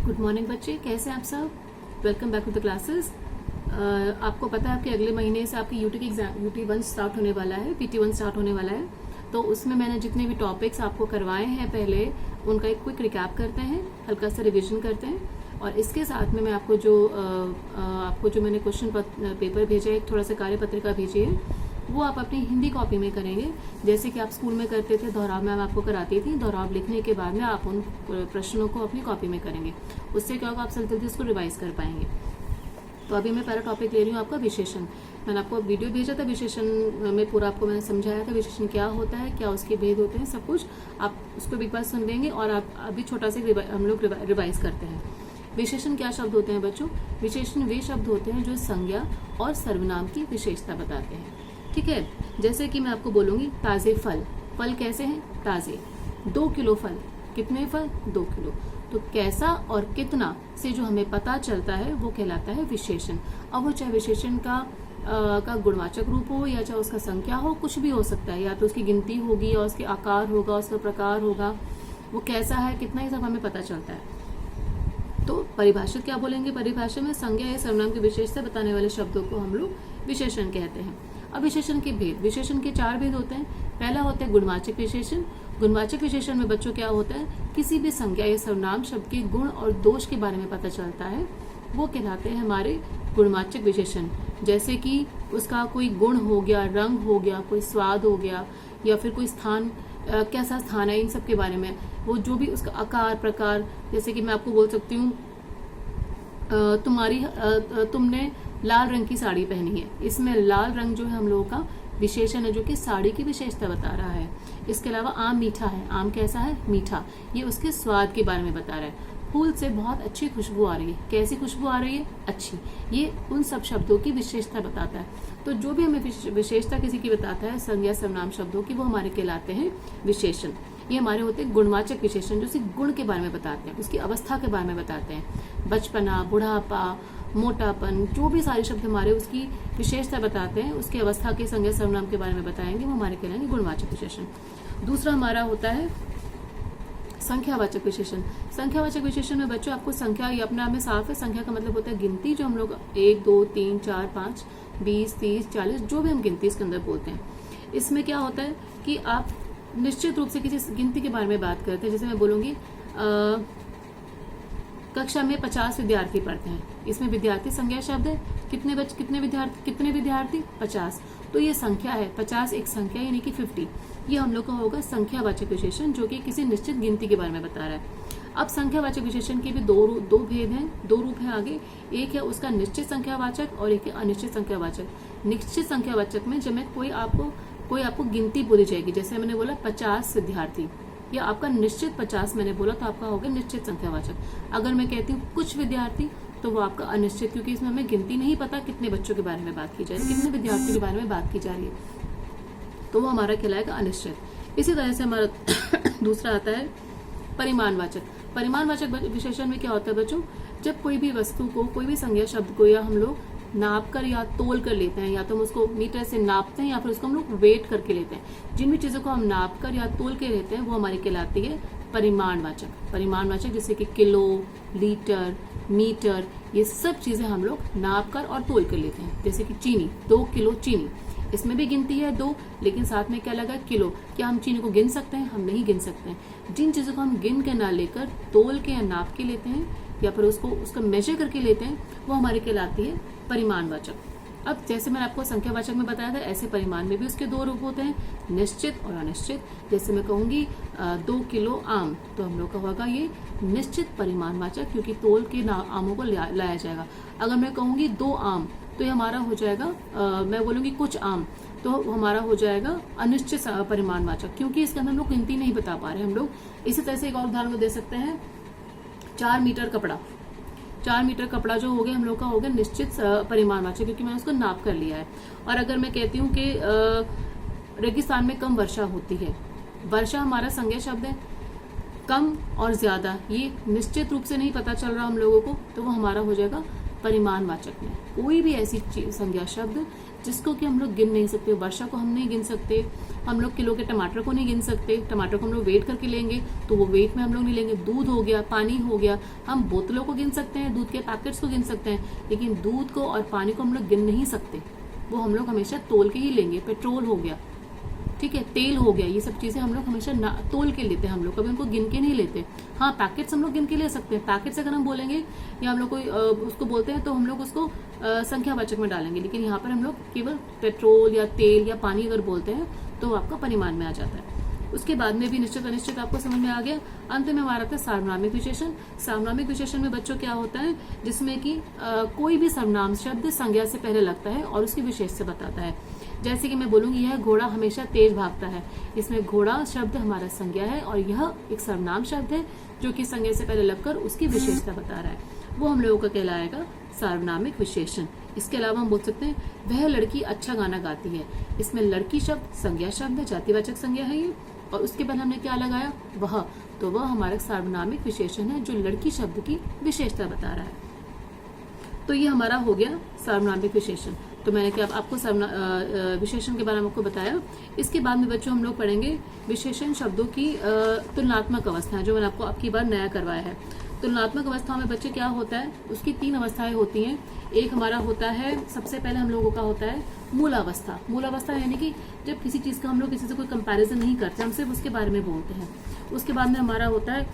Good morning बच्चे, कैसे हैं आप सब। Welcome back to the classes. आपको पता है कि अगले महीने से आपकी यूटी की एग्जाम UT1 स्टार्ट होने वाला है, PT1 स्टार्ट होने वाला है। तो उसमें मैंने जितने भी टॉपिक्स आपको करवाए हैं पहले, उनका एक क्विक रिकैप करते हैं, हल्का सा रिविजन करते हैं। और इसके साथ में मैं आपको जो मैंने क्वेश्चन पेपर भेजा है, एक थोड़ा सा कार्यपत्रिका भेजी है, वो आप अपनी हिंदी कॉपी में करेंगे। जैसे कि आप स्कूल में करते थे, दोहराव मैम आपको कराती थी, दोहराव लिखने के बाद में आप उन प्रश्नों को अपनी कॉपी में करेंगे। उससे क्या होगा, आप जल्दी उसको रिवाइज कर पाएंगे। तो अभी मैं पहला टॉपिक ले रही हूँ आपका विशेषण। मैंने आपको वीडियो भेजा था विशेषण में, पूरा आपको मैंने समझाया था विशेषण क्या होता है, क्या उसके भेद होते हैं, सब कुछ आप उसको एक बार सुन लेंगे। और आप अभी छोटा सा हम लोग रिवाइज करते हैं। विशेषण क्या शब्द होते हैं बच्चों? विशेषण वे शब्द होते हैं जो संज्ञा और सर्वनाम की विशेषता बताते हैं। ठीक है, जैसे कि मैं आपको बोलूंगी ताजे फल, फल कैसे हैं? ताजे। 2 किलो फल, कितने फल? 2 किलो। तो कैसा और कितना से जो हमें पता चलता है वो कहलाता है विशेषण। अब वो चाहे विशेषण का गुणवाचक रूप हो या चाहे उसका संख्या हो, कुछ भी हो सकता है। या तो उसकी गिनती होगी या उसके आकार होगा, उसका प्रकार होगा, वो कैसा है, कितना, ये सब हमें पता चलता है। तो परिभाषित क्या बोलेंगे? परिभाषा में संज्ञा या सर्वनाम की विशेषता बताने वाले शब्दों को हम लोग विशेषण कहते हैं। अब विशेषण के भेद, विशेषण के 4 भेद होते हैं। पहला होता है गुणवाचक विशेषण। गुणवाचक विशेषण में बच्चों क्या होता है, किसी भी संज्ञा या सर्वनाम शब्द के गुण और दोष के बारे में पता चलता है, वो कहलाते हैं हमारे गुणवाचक विशेषण। जैसे कि उसका कोई गुण हो गया, रंग हो गया, कोई स्वाद हो गया, या फिर कोई स्थान, कैसा स्थान है, इन सब के बारे में। वो जो भी उसका आकार, प्रकार, जैसे कि मैं आपको बोल सकती हूँ तुमने लाल रंग की साड़ी पहनी है। इसमें लाल रंग जो है हम लोगों का विशेषण है, जो कि साड़ी की विशेषता बता रहा है। इसके अलावा आम मीठा है, आम कैसा है? मीठा। ये उसके स्वाद के बारे में बता रहा है। फूल से बहुत अच्छी खुशबू आ रही है, कैसी खुशबू आ रही है? अच्छी। ये उन सब शब्दों की विशेषता बताता है। तो जो भी हमें विशेषता किसी की बताता है, संज्ञा सर्वनाम शब्दों की, वो हमारे कहलाते हैं विशेषण। ये हमारे होते हैं गुणवाचक विशेषण, जो उसी गुण के बारे में बताते हैं, उसकी अवस्था के बारे में बताते हैं। बचपना, बुढ़ापा, मोटापन, जो भी सारे शब्द हमारे उसकी विशेषता बताते हैं, उसकी अवस्था के संज्ञा सर्वनाम के बारे में बताएंगे, वो हमारे कहलाएंगे गुणवाचक विशेषण। दूसरा हमारा होता है संख्यावाचक विशेषण। संख्यावाचक विशेषण में बच्चों आपको संख्या, ये अपने आप में साफ है। संख्या का मतलब होता है गिनती, जो हम लोग 1 2 3 4 5 20 30 40 जो भी हम गिनती इसके अंदर बोलते हैं। इसमें क्या होता है कि आप निश्चित रूप से किसी गिनती के बारे में बात करते हैं। जैसे मैं बोलूंगी कक्षा में 50 विद्यार्थी पढ़ते हैं। इसमें विद्यार्थी संज्ञा शब्द है। कितने विद्यार्थी? 50। तो ये संख्या है, 50 एक संख्या, यानी कि 50। ये हम लोग का होगा संख्यावाचक विशेषण, जो कि किसी निश्चित गिनती के बारे में बता रहा है। अब संख्यावाचक विशेषण के भी दो भेद हैं, 2 रूप हैं आगे। एक है उसका निश्चित संख्यावाचक और एक है अनिश्चित संख्यावाचक। निश्चित संख्यावाचक में जब मैं कोई आपको गिनती बोली जाएगी, जैसे मैंने बोला 50 विद्यार्थी, या आपका निश्चित 50 मैंने बोला, तो आपका होगा निश्चित संख्यावाचक। अगर मैं कहती हूँ कुछ विद्यार्थी, तो वो आपका अनिश्चित, क्योंकि इसमें हमें गिनती नहीं पता कितने बच्चों के बारे में बात की जा रही है, कितने विद्यार्थियों के बारे में बात की जा रही है, तो वो हमारा कहलाएगा अनिश्चित। इसी तरह से हमारा दूसरा आता है परिमाणवाचक। परिमाणवाचक विशेषण में क्या होता है बच्चों, जब कोई भी वस्तु को, कोई भी संज्ञा शब्द को या हम लोग नाप कर या तोल कर लेते हैं, या तो हम उसको मीटर से नापते हैं या फिर उसको हम लोग वेट करके लेते हैं। जिन भी चीजों को हम नाप कर या तोल के लेते हैं, वो हमारी कहलाती है परिमाणवाचक। परिमाणवाचक जैसे कि किलो, लीटर, मीटर, ये सब चीजें हम लोग नाप कर और तोल कर लेते हैं। जैसे कि चीनी, 2 किलो चीनी, इसमें भी गिनती है 2, लेकिन साथ में क्या लगा? किलो। क्या हम चीनी को गिन सकते हैं? हम नहीं गिन सकते हैं। जिन चीजों को हम गिन के ना लेकर तोल के या नाप के लेते हैं, या फिर उसका मेजर करके लेते हैं, वो हमारी कहलाती है परिमाणवाचक। अब जैसे मैंने आपको संख्यावाचक में बताया था, ऐसे परिमाण में भी उसके 2 रूप होते हैं, निश्चित और अनिश्चित। जैसे मैं कहूंगी 2 किलो आम, तो हम लोग का होगा ये निश्चित परिमाणवाचक, क्योंकि तोल के आमों को लाया जाएगा। अगर मैं कहूंगी 2 आम, तो ये हमारा हो जाएगा, मैं बोलूंगी कुछ आम, तो हमारा हो जाएगा अनिश्चित परिमाणवाचक, क्योंकि इसके अंदर हम लोग गिनती नहीं बता पा रहे हम लोग। इसी तरह से एक और उदाहरण दे सकते हैं, 4 मीटर कपड़ा। 4 मीटर कपड़ा जो हो गया हम लोग का हो गया निश्चित परिमाणवाचक, क्योंकि मैंने उसको नाप कर लिया है। और अगर मैं कहती हूँ कि रेगिस्तान में कम वर्षा होती है, वर्षा हमारा संज्ञा शब्द है। कम और ज्यादा ये निश्चित रूप से नहीं पता चल रहा हम लोगों को, तो वो हमारा हो जाएगा परिमाणवाचक में कोई भी ऐसी संज्ञा शब्द जिसको कि हम लोग गिन नहीं सकते। वर्षा को हम नहीं गिन सकते, हम लोग किलो के टमाटर को नहीं गिन सकते, टमाटर को हम लोग वेट करके लेंगे तो वो वेट में हम लोग नहीं लेंगे। दूध हो गया, पानी हो गया, हम बोतलों को गिन सकते हैं, दूध के पैकेट्स को गिन सकते हैं, लेकिन दूध को और पानी को हम लोग गिन नहीं सकते, वो हम लोग हमेशा तोल के ही लेंगे। पेट्रोल हो गया, ठीक है, तेल हो गया, ये सब चीजें हम लोग हमेशा तोल के लेते हैं, हम लोग कभी उनको गिन के नहीं लेते। हाँ, पैकेट्स हम लोग गिन के ले सकते हैं। पैकेट्स अगर हम बोलेंगे या हम लोग कोई उसको बोलते हैं तो हम लोग उसको संख्यावाचक में डालेंगे, लेकिन यहाँ पर हम लोग केवल पेट्रोल या तेल या पानी अगर बोलते हैं तो आपका परिमाण में आ जाता है। उसके बाद में भी निश्चित अनिश्चित आपको समझ में आ गया। अंत में हमारा था सार्वनामिक विशेषण। सार्वनामिक विशेषण में बच्चों क्या होता है, जिसमें कि कोई भी सर्वनाम शब्द संज्ञा से पहले लगता है और उसकी विशेषता बताता है। जैसे कि मैं बोलूंगी यह घोड़ा हमेशा तेज भागता है, इसमें घोड़ा शब्द हमारा संज्ञा है और यह एक सर्वनाम शब्द है जो कि संज्ञा से पहले लगकर उसकी विशेषता बता रहा है, वो हम लोगों का कहलाएगा सार्वनामिक विशेषण। इसके अलावा हम बोल सकते हैं वह लड़की अच्छा गाना गाती है, इसमें लड़की शब्द संज्ञा शब्द है, जातिवाचक संज्ञा है ये, और उसके बाद हमने क्या लगाया वह, तो वह हमारा सार्वनामिक विशेषण है जो लड़की शब्द की विशेषता बता रहा है। तो ये हमारा हो गया सार्वनामिक विशेषण। तो मैंने क्या आपको विशेषण के बारे में आपको बताया। इसके बाद में बच्चों हम लोग पढ़ेंगे विशेषण शब्दों की तुलनात्मक अवस्थाएं, जो मैंने आपको आपकी बार नया करवाया है। तुलनात्मक अवस्थाओं में बच्चे क्या होता है, उसकी 3 अवस्थाएं होती हैं। एक हमारा होता है, सबसे पहले हम लोगों का होता है मूलावस्था। मूलावस्था यानी कि जब किसी चीज का हम लोग किसी से कोई कंपैरिजन नहीं करते, हम सिर्फ उसके बारे में बोलते हैं। उसके बाद में हमारा होता है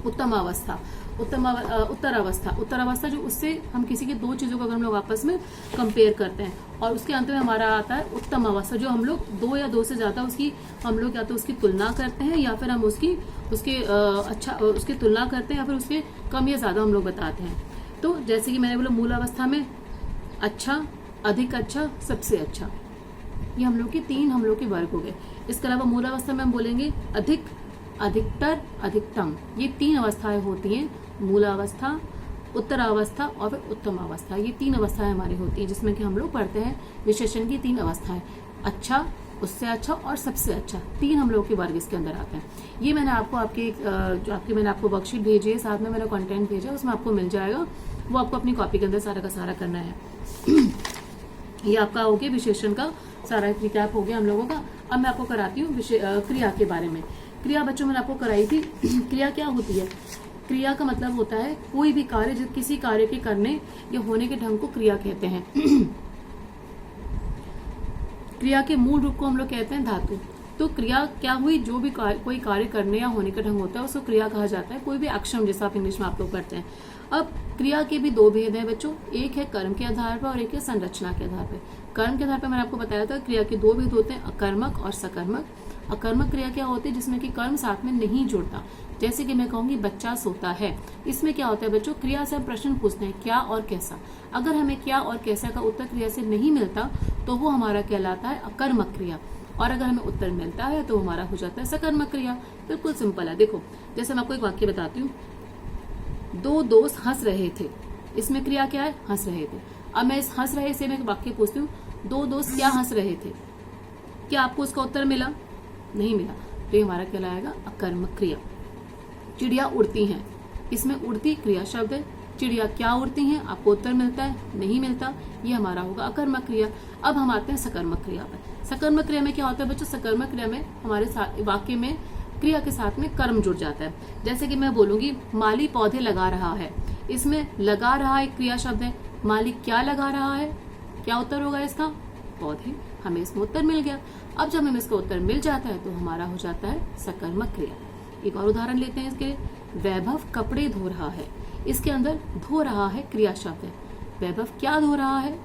उत्तमावस्था। उत्तरावस्था, उत्तरावस्था जो उससे हम किसी के 2 चीजों को अगर हम लोग आपस में कंपेयर करते हैं। और उसके अंत में हमारा आता है उत्तम अवस्था, जो हम लोग 2 या 2 से ज्यादा उसकी हम लोग या तो उसकी तुलना करते हैं या फिर हम उसकी तुलना करते हैं या फिर उसके कम या ज्यादा हम लोग बताते हैं। तो जैसे कि मैंने बोला मूलावस्था में अच्छा, अधिक अच्छा, सबसे अच्छा, ये हम लोग के 3 हम लोग के वर्ग हो गए। इसके अलावा मूलावस्था में हम बोलेंगे अधिक, अधिकतर, अधिकतम, ये 3 अवस्थाएं होती हैं। मूलावस्था, उत्तरावस्था और फिर उत्तम अवस्था, ये 3 अवस्थाएं हमारी होती हैं, जिसमें कि हम लोग पढ़ते हैं विशेषण की 3 अवस्थाएं, अच्छा, उससे अच्छा और सबसे अच्छा। 3 हम लोग के वर्ग इसके अंदर आते हैं। ये मैंने आपको मैंने आपको वर्कशीट भेजी है, साथ में मैंने कंटेंट भेजा, उसमें आपको मिल जाएगा, वो आपको अपनी कॉपी के अंदर सारा का सारा करना है। ये आपका हो गया विशेषण का सारा रिकैप हो गया हम लोगों का। अब मैं आपको कराती हूँ क्रिया के बारे में। क्रिया बच्चों मैंने आपको कराई थी। क्रिया क्या होती है? क्रिया का मतलब होता है कोई भी कार्य, जो किसी कार्य के करने या होने के ढंग को क्रिया कहते हैं। क्रिया के मूल रूप को हम लोग कहते हैं धातु। तो क्रिया क्या हुई, जो भी कोई कार्य करने या होने का ढंग होता है उसको क्रिया कहा जाता है। कोई भी एक्शन, जैसा आप इंग्लिश में आप लोग करते हैं। अब क्रिया के भी 2 भेद हैं बच्चों, एक है कर्म के आधार पर और एक है संरचना के आधार पर। कर्म के आधार पर मैंने आपको बताया था क्रिया के 2 भेद होते हैं, अकर्मक और सकर्मक। अकर्मक क्रिया क्या होती है, जिसमें कि कर्म साथ में नहीं जुड़ता। जैसे कि मैं कहूंगी बच्चा सोता है, इसमें क्या होता है बच्चों, क्रिया से हम प्रश्न पूछते हैं क्या और कैसा। अगर हमें क्या और कैसा का उत्तर क्रिया से नहीं मिलता तो वो हमारा कहलाता है अकर्मक क्रिया, और अगर हमें उत्तर मिलता है तो हमारा हो जाता है सकर्मक क्रिया। बिल्कुल सिंपल है। देखो, जैसे मैं आपको एक वाक्य बताती हूँ, 2 दोस्त हंस रहे थे, इसमें क्रिया क्या है, हंस रहे थे। अब मैं इस हंस रहे से मैं वाक्य पूछती हूँ, 2 दोस्त क्या हंस रहे थे, क्या आपको उसका उत्तर मिला? नहीं मिला, तो ये हमारा कहलाएगा अकर्मक क्रिया। चिड़िया उड़ती हैं, इसमें उड़ती क्रिया शब्द है। चिड़िया क्या उड़ती हैं, आपको उत्तर मिलता है? नहीं मिलता, ये हमारा होगा अकर्मक क्रिया। अब हम आते हैं सकर्मक क्रिया पर। सकर्मक क्रिया में क्या होता है बच्चों, सकर्मक क्रिया में हमारे साथ वाक्य में क्रिया के साथ में कर्म जुड़ जाता है। जैसे कि मैं बोलूंगी माली पौधे लगा रहा है, इसमें लगा रहा एक क्रिया शब्द है। माली क्या लगा रहा है, क्या उत्तर होगा इसका? पौधे। हमें इसमें उत्तर मिल गया। अब जब हमें इसका उत्तर मिल जाता है तो हमारा हो जाता है सकर्मक क्रिया। एक और उदाहरण लेते हैं इसके लिए। वैभव कपड़े धो रहा है, इसके अंदर धो रहा है क्रिया शब्द है। वैभव क्या धो रहा है?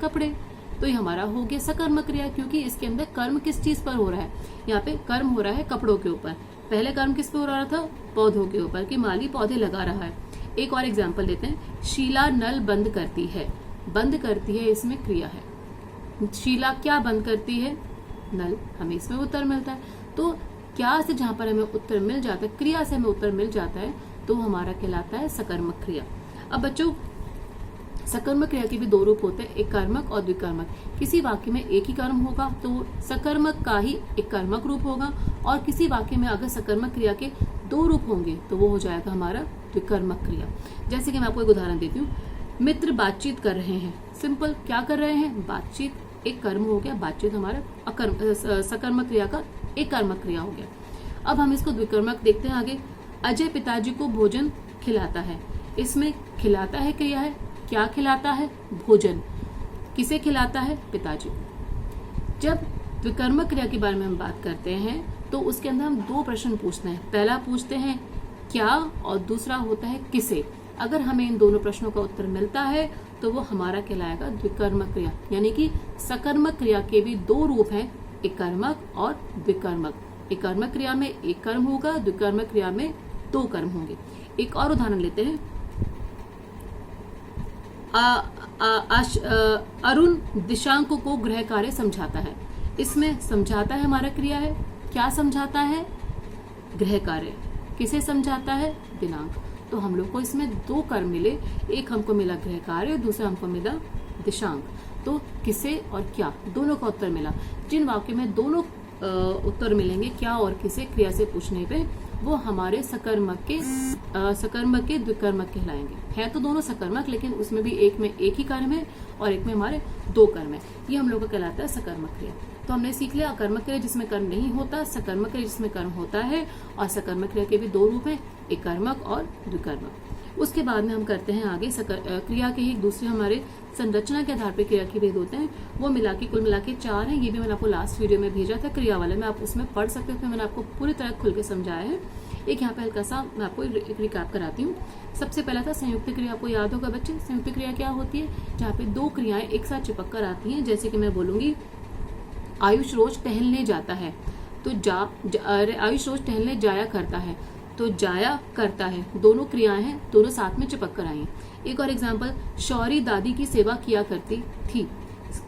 कपड़े। तो ये हमारा हो गया सकर्मक क्रिया, क्योंकि इसके अंदर कर्म किस चीज पर हो रहा है, यहाँ पे कर्म हो रहा है कपड़ों के ऊपर। पहले कर्म किस पे हो रहा था? पौधों के ऊपर, कि माली पौधे लगा रहा है। एक और एग्जाम्पल लेते हैं। शीला नल बंद करती है, बंद करती है इसमें क्रिया है। शीला क्या बंद करती है? नल। हमें इसमें उत्तर मिलता है। तो क्या से जहां पर हमें उत्तर मिल जाता है, क्रिया से हमें उत्तर मिल जाता है, तो हमारा कहलाता है सकर्मक क्रिया। अब बच्चों, सकर्मक क्रिया के भी 2 रूप होते हैं, एक कर्मक और द्विकर्मक। किसी वाक्य में एक ही कर्म होगा तो सकर्मक का ही एक कर्मक रूप होगा, और किसी वाक्य में अगर सकर्मक क्रिया के दो रूप होंगे तो वो हो जाएगा हमारा द्विकर्मक क्रिया। जैसे कि मैं आपको एक उदाहरण देती हूँ, मित्र बातचीत कर रहे हैं। सिंपल, क्या कर रहे हैं? बातचीत एक कर्म हो गया, बातचीत हमारा सकर्मक क्रिया का एक कर्मक क्रिया हो गया। अब हम इसको द्विकर्मक देखते हैं आगे। अजय पिताजी को भोजन खिलाता है। इसमें खिलाता है क्रिया है, क्या खिलाता है? भोजन। किसे खिलाता है? पिताजी को। जब द्विकर्मक क्रिया के बारे में हम बात करते हैं तो उसके अंदर हम दो प्रश्न पूछते हैं। पहला पूछते हैं क्या, और दूसरा होता है किसे। अगर हमें इन दोनों प्रश्नों का उत्तर मिलता है तो वो हमारा कहलाएगा द्विकर्मक क्रिया। यानी कि सकर्मक क्रिया के भी दो रूप हैं, एक कर्मक और द्विकर्मक। एक कर्मक क्रिया में एक कर्म होगा, द्विकर्मक क्रिया में दो कर्म होंगे। एक और उदाहरण लेते हैं। अरुण दिशांक को गृह कार्य समझाता है। इसमें समझाता है हमारा क्रिया है, क्या समझाता है? गृह कार्य। किसे समझाता है? दिनांक। तो हम लोग को इसमें दो कर्म मिले, एक हमको मिला गृह कार्य, दूसरा हमको मिला दिशांक। तो किसे और क्या, दोनों का उत्तर मिला। जिन वाक्य में दोनों उत्तर मिलेंगे, क्या और किसे, क्रिया से पूछने पे, वो हमारे सकर्मक के द्विकर्मक कहलाएंगे। है तो दोनों सकर्मक, लेकिन उसमें भी एक में एक ही कर्म है और एक में हमारे दो कर्म है। ये हम लोग को कहलाता है सकर्मक क्रिया। तो हमने सीख लिया अकर्मक क्रिया जिसमें कर्म नहीं होता, सकर्मक क्रिया जिसमें कर्म होता है, और सकर्मक क्रिया के भी दो रूप हैं, एक कर्मक और द्विकर्मक। उसके बाद में हम करते हैं आगे क्रिया के ही दूसरे हमारे संरचना के आधार पर क्रिया के भेद होते हैं। वो मिला के कुल मिला के 4 हैं। ये भी मैंने आपको लास्ट वीडियो में भेजा था क्रिया वाले में, आप उसमें पढ़ सकते हो। उसमें मैंने आपको पूरी तरह खुल के समझाया है। एक यहाँ पे हल्का सा मैं आपको एक रिकैप कराती हूँ। सबसे पहला था संयुक्त क्रिया। आपको याद होगा बच्चे, संयुक्त क्रिया क्या होती है? जहाँ पे दो क्रियाएं एक साथ चिपक कर आती हैं। जैसे कि मैं बोलूंगी आयुष रोज टहलने जाता है, तो आयुष रोज टहलने जाया करता है, तो जाया करता है। दोनों क्रियाएं हैं, दोनों साथ में चिपक कर आई हैं। एक और एग्जाम्पल, शौरी दादी की सेवा किया करती थी,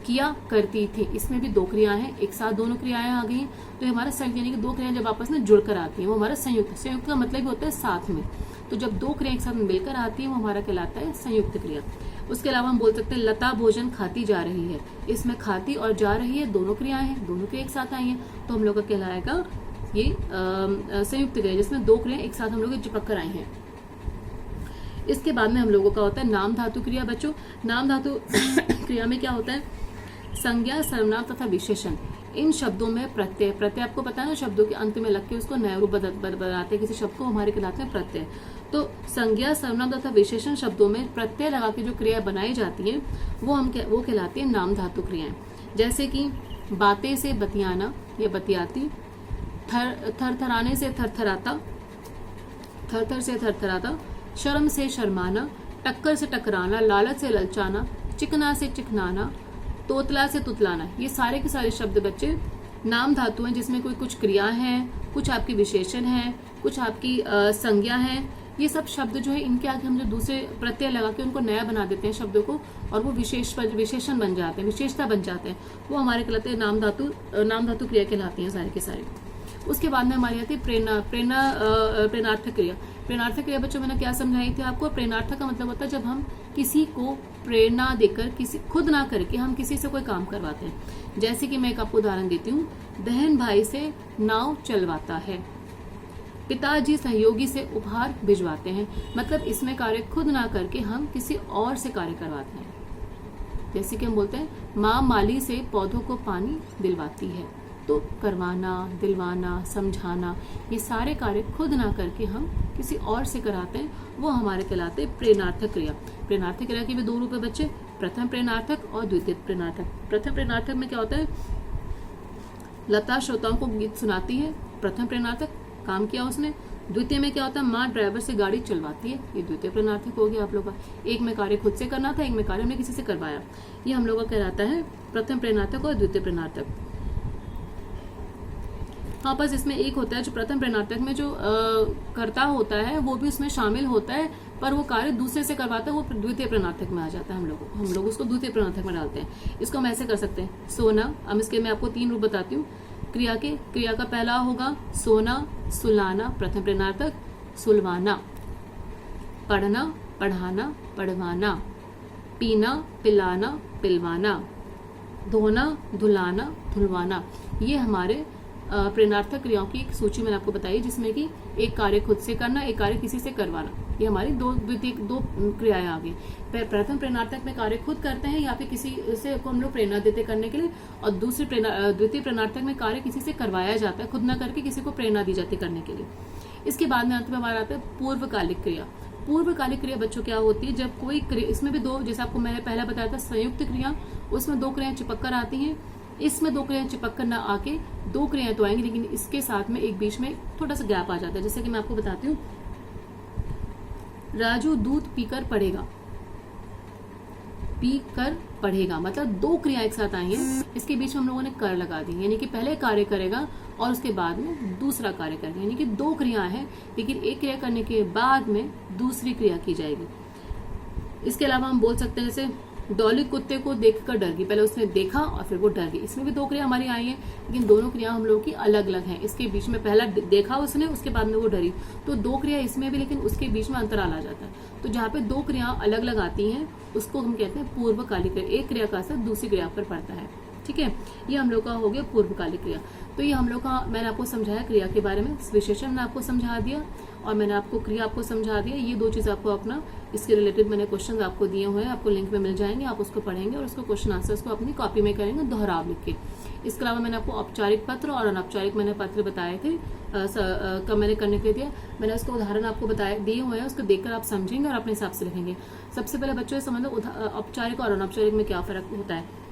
किया करती थी। इसमें भी दो क्रियाएं हैं, एक साथ दोनों क्रियाएं आ गई हैं। तो हमारा संयुक्त, यानी कि दो क्रियाएं जब आपस में जुड़कर आती हैं वो हमारा संयुक्त। संयुक्त का मतलब होता है साथ में। तो जब दो क्रियाएं एक साथ मिलकर आती है वो हमारा कहलाता है संयुक्त क्रिया। उसके अलावा हम बोल सकते हैं लता भोजन खाती जा रही है। इसमें खाती और जा रही है दोनों क्रियाएं हैं, दोनों क्रिया एक साथ आई हैं, तो हम लोग का कहलाएगा ये संयुक्त क्रिया, जिसमें दो क्रियाएं एक साथ हम लोग चिपक कर आई हैं। इसके बाद में हम लोगों का होता है नाम धातु क्रिया। बच्चों, नाम धातु क्रिया में क्या होता है? संज्ञा, सर्वनाम तथा विशेषण। इन शब्दों में प्रत्यय, प्रत्यय आपको पता है ना, शब्दों के अंत में लग के उसको नया रूप बनाते हैं किसी शब्द को, हमारे कहलाते हैं प्रत्यय। तो संज्ञा, सर्वनाम तथा विशेषण शब्दों में प्रत्यय लगा के जो क्रिया बनाई जाती है वो कहलाती है नाम धातु क्रियाएं। जैसे कि बातें से बतियाना या बतियाती, थरथराने से थरथराता, थरथर से थरथराता, शर्म से शर्माना, टक्कर से टकराना, लालच से ललचाना, चिकना से चिकनाना, तोतला से तुतलाना। ये सारे के सारे शब्द बच्चे नाम धातु हैं, जिसमें कोई कुछ क्रिया है, कुछ आपकी विशेषण है, कुछ आपकी संज्ञा है। ये सब शब्द जो है इनके आगे हम जो दूसरे प्रत्यय लगा के उनको नया बना देते हैं शब्दों को, और वो विशेषण बन जाते हैं, विशेषता बन जाते हैं। वो हमारे कहलाते हैं नाम धातु क्रिया कहलाती हैं सारी के सारी। उसके बाद में हमारी आती है प्रेरणार्थक क्रिया। प्रेरणार्थक क्रिया बच्चों मैंने क्या समझाई थी आपको? प्रेरणार्थक का मतलब होता है जब हम किसी को प्रेरणा देकर, किसी खुद ना करके हम किसी से कोई काम करवाते हैं। जैसे कि मैं एक आपको उदाहरण देती हूँ, बहन भाई से नाव चलवाता है, पिताजी सहयोगी से उपहार भिजवाते हैं। मतलब इसमें कार्य खुद ना करके हम किसी और से कार्य करवाते हैं। जैसे कि हम बोलते हैं माँ माली से पौधों को पानी दिलवाती है। तो करवाना, दिलवाना, समझाना, ये सारे कार्य खुद ना करके हम किसी और से कराते हैं, वो हमारे कहलाते हैं प्रेरणार्थक क्रिया। प्रेरणार्थक क्रिया के भी दो रूप है बच्चे, प्रथम प्रेरणार्थक और द्वितीय प्रेरणार्थक। प्रथम प्रेरणार्थक में क्या होता है? लता श्रोताओं को गीत सुनाती है, प्रथम प्रेरणार्थक, काम किया उसने। द्वितीय में क्या होता है? माँ ड्राइवर से गाड़ी चलवाती है, ये द्वितीय प्रेरणार्थक हो गया आप लोग का। एक में कार्य खुद से करना था, एक में कार्य हमने किसी से करवाया। ये हम लोग का कहलाता है प्रथम प्रेरणार्थक और द्वितीय प्रेरणार्थक। हाँ, बस इसमें एक होता है जो प्रथम प्रेरणार्थक में जो कर्ता होता है वो भी उसमें शामिल होता है, पर वो कार्य दूसरे से करवाता है, वो द्वितीय प्रेरणार्थक में आ जाता है। हम लोग उसको द्वितीय प्रेरणार्थक में डालते हैं। इसको हम ऐसे कर सकते हैं, सोना। अब इसके मैं आपको 3 रूप बताती हूँ क्रिया का पहला होगा सोना, सुलाना, प्रथम प्रेरणार्थक, सुलवाना, पढ़ना, पढ़ाना, पढ़वाना, पीना, पिलाना, पिलवाना, धोना, धुलाना, धुलवाना। ये हमारे प्रेरणार्थक क्रियाओं की एक सूची मैंने आपको बताई, जिसमें कि एक कार्य खुद से करना, एक कार्य किसी से करवाना। ये हमारी दो क्रियाएं आ गई। प्रथम प्रेरणार्थक में कार्य खुद करते हैं या फिर किसी से को हम लोग प्रेरणा देते करने के लिए, और द्वितीय प्रेरणार्थक में कार्य किसी से करवाया जाता है, खुद ना करके किसी को प्रेरणा दी जाती करने के लिए। इसके बाद में अंत में हमारा आता है पूर्वकालिक क्रिया। पूर्वकालिक क्रिया बच्चों क्या होती है, जब कोई क्रिया, इसमें भी दो, जैसे आपको मैंने पहले बताया था संयुक्त क्रिया, उसमें दो क्रियाएं चिपक कर आती हैं। इसमें दो क्रियाएं चिपक कर ना आके दो क्रियाएं तो आएंगी, लेकिन इसके साथ में एक बीच में थोड़ा सा गैप आ जाता है। जैसे कि मैं आपको बताती हूँ, राजू दूध पीकर पढ़ेगा, पीकर पढ़ेगा, मतलब दो क्रिया एक साथ आई हैं, इसके बीच में हम लोगों ने कर लगा दी, यानी कि पहले कार्य करेगा और उसके बाद में दूसरा कार्य करेगा, यानी कि दो क्रिया है, लेकिन एक क्रिया करने के बाद में दूसरी क्रिया की जाएगी। इसके अलावा हम बोल सकते हैं जैसे डॉली कुत्ते को देखकर डर गई, पहले उसने देखा और फिर वो डर गई। इसमें भी दो क्रिया हमारी आई है, लेकिन दोनों क्रिया हम लोगों की अलग अलग हैं। इसके बीच में पहला देखा उसने, उसके बाद में वो डरी, तो दो क्रिया इसमें भी, लेकिन उसके बीच में अंतराल आ जाता है। तो जहाँ पे दो क्रिया अलग अलग आती हैं उसको हम कहते हैं पूर्वकालिक क्रिया। एक क्रिया का असर दूसरी क्रिया पर पड़ता है, ठीक है। ये हम लोग का हो गया पूर्वकालिक क्रिया। तो ये हम लोग का, मैंने आपको समझाया क्रिया के बारे में, विशेषण मैंने आपको समझा दिया और मैंने आपको क्रिया आपको समझा दिया। ये दो चीज आपको अपना, इसके रिलेटेड मैंने क्वेश्चन आपको दिए हुए हैं, आपको लिंक में मिल जाएंगे, आप उसको पढ़ेंगे और उसको क्वेश्चन आंसर को अपनी कॉपी में करेंगे दोहराव लिख के। इसके अलावा मैंने आपको औपचारिक पत्र और अनौपचारिक मैंने पत्र बताए थे, कब मैंने करने के लिए दिया, मैंने उसको उदाहरण आपको बताए दिए हुए हैं, उसको देखकर आप समझेंगे और अपने हिसाब से लिखेंगे। सबसे पहले बच्चों समझ लो औपचारिक और अनौपचारिक में क्या फर्क होता है।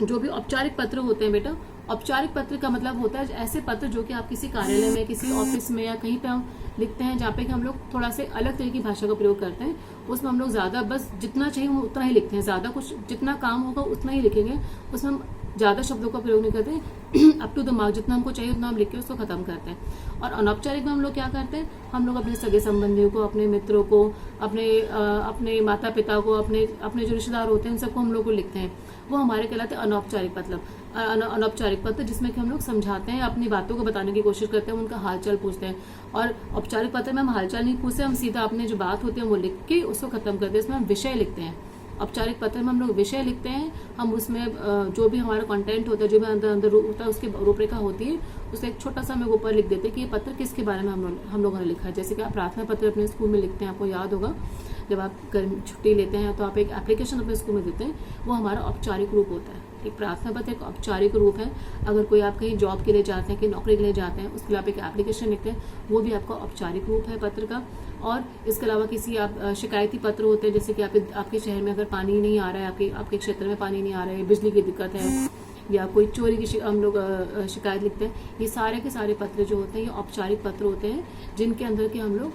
जो भी औपचारिक पत्र होते हैं बेटा, औपचारिक पत्र का मतलब होता है ऐसे पत्र जो कि आप किसी कार्यालय में, किसी ऑफिस में या कहीं पे हम लिखते हैं, जहाँ पे हम लोग थोड़ा से अलग तरह की भाषा का प्रयोग करते हैं। उसमें हम लोग ज्यादा, बस जितना चाहिए हम उतना ही लिखते हैं, ज्यादा कुछ, जितना काम होगा उतना ही लिखेंगे, उसमें हम ज्यादा शब्दों का प्रयोग नहीं करते, अप टू द मार्क, जितना हमको चाहिए उतना हम लिख के उसको खत्म करते हैं। और अनौपचारिक में हम लोग क्या करते हैं, हम लोग अपने सगे संबंधियों को, अपने मित्रों को, अपने माता पिता को, अपने जो रिश्तेदार होते हैं उन सबको हम लोग को लिखते हैं, वो हमारे कहलाते हैं अनौपचारिक अनौपचारिक पत्र, जिसमें कि हम लोग समझाते हैं, अपनी बातों को बताने की कोशिश करते हैं, उनका हालचाल पूछते हैं। और औपचारिक पत्र में हम हालचाल नहीं पूछते, हम सीधा अपने जो बात होती है वो लिख के उसको खत्म करते हैं, इसमें हम विषय लिखते हैं। औपचारिक पत्र में हम लोग विषय लिखते हैं, हम उसमें जो भी हमारा कंटेंट होता है, जो भी अंदर होता है, उसकी रूपरेखा होती है, उसे एक छोटा सा हम लोग ऊपर लिख देते हैं कि ये पत्र किसके बारे में हम लोगों ने लिखा है। जैसे कि आप प्रार्थना पत्र अपने स्कूल में लिखते हैं, आपको याद होगा, जब आप छुट्टी लेते हैं तो आप एक एप्लीकेशन अपने स्कूल में देते हैं, वो हमारा औपचारिक रूप होता है। एक प्रार्थना पत्र एक औपचारिक रूप है। अगर कोई आप कहीं जॉब के लिए जाते हैं, कहीं नौकरी के लिए जाते हैं, उसके लिए आप एक एप्लीकेशन लिखते हैं, वो भी आपका औपचारिक रूप है पत्र का। और इसके अलावा किसी आप शिकायती पत्र होते हैं, जैसे कि आपके शहर में अगर पानी नहीं आ रहा है, आपके क्षेत्र में पानी नहीं आ रहा है, बिजली की दिक्कत है, या कोई चोरी की हम लोग शिकायत लिखते हैं, ये सारे के सारे पत्र जो होते हैं ये औपचारिक पत्र होते हैं, जिनके अंदर के हम लोग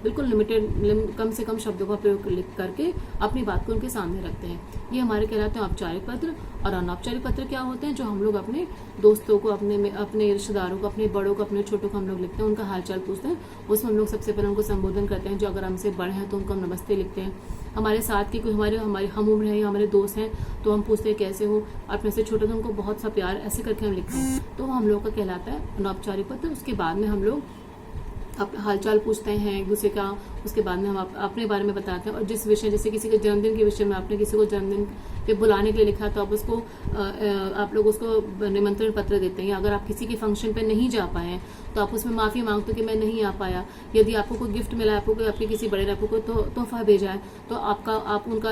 बिल्कुल लिमिटेड, कम से कम शब्दों का प्रयोग लिख करके अपनी बात को उनके सामने रखते हैं। ये हमारे कहलाते हैं औपचारिक पत्र। और अनौपचारिक पत्र क्या होते हैं, जो हम लोग अपने दोस्तों को, अपने रिश्तेदारों को, अपने बड़ों को, अपने छोटों को हम लोग लिखते हैं, उनका हालचाल पूछते हैं। उसमें हम लोग सबसे पहले उनको संबोधन करते हैं, जो अगर हमसे बड़े हैं तो उनको हम नमस्ते लिखते हैं। हमारे साथ के कोई हमारे हम उम्र है या हमारे दोस्त हैं तो हम पूछते हैं कैसे हो, अपने से छोटे तो उनको बहुत सा प्यार, ऐसे करके हम लिखते हैं, तो वो हम लोग का कहलाता है अनौपचारिक पत्र। उसके बाद में हम लोग हालचाल पूछते हैं एक दूसरे का, उसके बाद में हम अपने बारे में बताते हैं। और जिस विषय, जैसे किसी के जन्मदिन के विषय में आपने किसी को जन्मदिन पे बुलाने के लिए लिखा, तो आप लोग उसको निमंत्रण पत्र देते हैं। या अगर आप किसी के फंक्शन पे नहीं जा पाए तो आप उसमें माफी मांगते हो कि मैं नहीं आ पाया। यदि आपको कोई गिफ्ट मिला, आपके किसी बड़े ने आपको कोई तोहफा भेजा है, तो आप उनका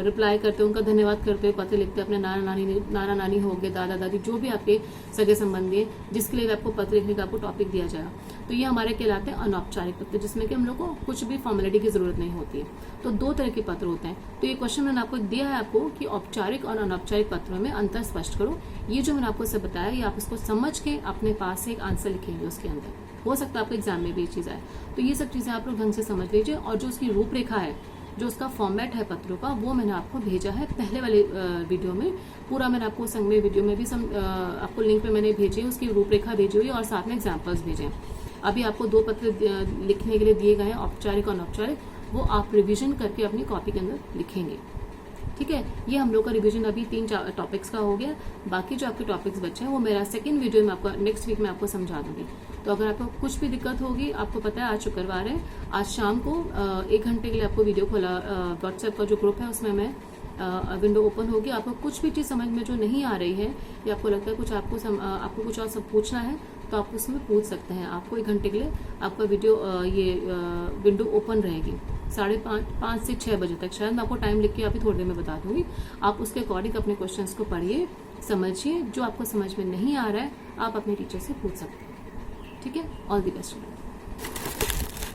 रिप्लाई करते हो, उनका धन्यवाद करते हुए पत्र लिखते हैं अपने नाना नानी हो गए, दादा दादी, जो भी आपके सगे संबंधी है, जिसके लिए आपको पत्र लिखने का आपको टॉपिक दिया जाएगा। तो ये हमारे कहलाते हैं अनौपचारिक पत्र, जिसमें कि हम लोग को कुछ भी फॉर्मेलिटी की जरूरत नहीं होती है। तो दो तरह के पत्र होते हैं। तो ये क्वेश्चन मैंने आपको दिया है आपको कि औपचारिक और अनौपचारिक पत्रों में अंतर स्पष्ट करो। ये जो मैंने आपको सब बताया, ये आप इसको समझ के अपने पास से एक आंसर लिखेंगे, उसके अंदर हो सकता है आपको एग्जाम में भी ये चीज आए। तो ये सब चीजें आप लोग ढंग से समझ लीजिए। और जो उसकी रूपरेखा है, जो उसका फॉर्मेट है पत्रों का, वो मैंने आपको भेजा है पहले वाले वीडियो में। पूरा मैंने आपको संग में वीडियो में भी आपको लिंक पे मैंने भेजी है, उसकी रूपरेखा भेजी हुई और साथ में एग्जाम्पल्स भेजे हैं। अभी आपको दो पत्र लिखने के लिए दिए गए हैं, औपचारिक और अनौपचारिक, वो आप रिवीजन करके अपनी कॉपी के अंदर लिखेंगे। ठीक है, ये हम लोग का रिवीजन अभी 3 टॉपिक्स का हो गया। बाकी जो आपके टॉपिक्स बचे हैं वो मेरा सेकंड वीडियो में आपको नेक्स्ट वीक में आपको समझा दूंगी। तो अगर आपको कुछ भी दिक्कत होगी, आपको पता है आज शुक्रवार है, आज शाम को 1 घंटे के लिए आपको वीडियो खोला, व्हाट्सएप का जो ग्रुप है उसमें मैं विंडो ओपन होगी। आपको कुछ भी चीज समझ में जो नहीं आ रही है या आपको लगता है कुछ आपको कुछ और सब पूछना है तो आप उसमें पूछ सकते हैं। आपको 1 घंटे के लिए आपका विंडो ओपन रहेगी 5:30 से 6 बजे तक। शायद मैं आपको टाइम लिख के अभी थोड़ी देर में बता दूंगी। आप उसके अकॉर्डिंग अपने क्वेश्चंस को पढ़िए, समझिए। जो आपको समझ में नहीं आ रहा है आप अपने टीचर से पूछ सकते हैं। ठीक है, ऑल द बेस्ट।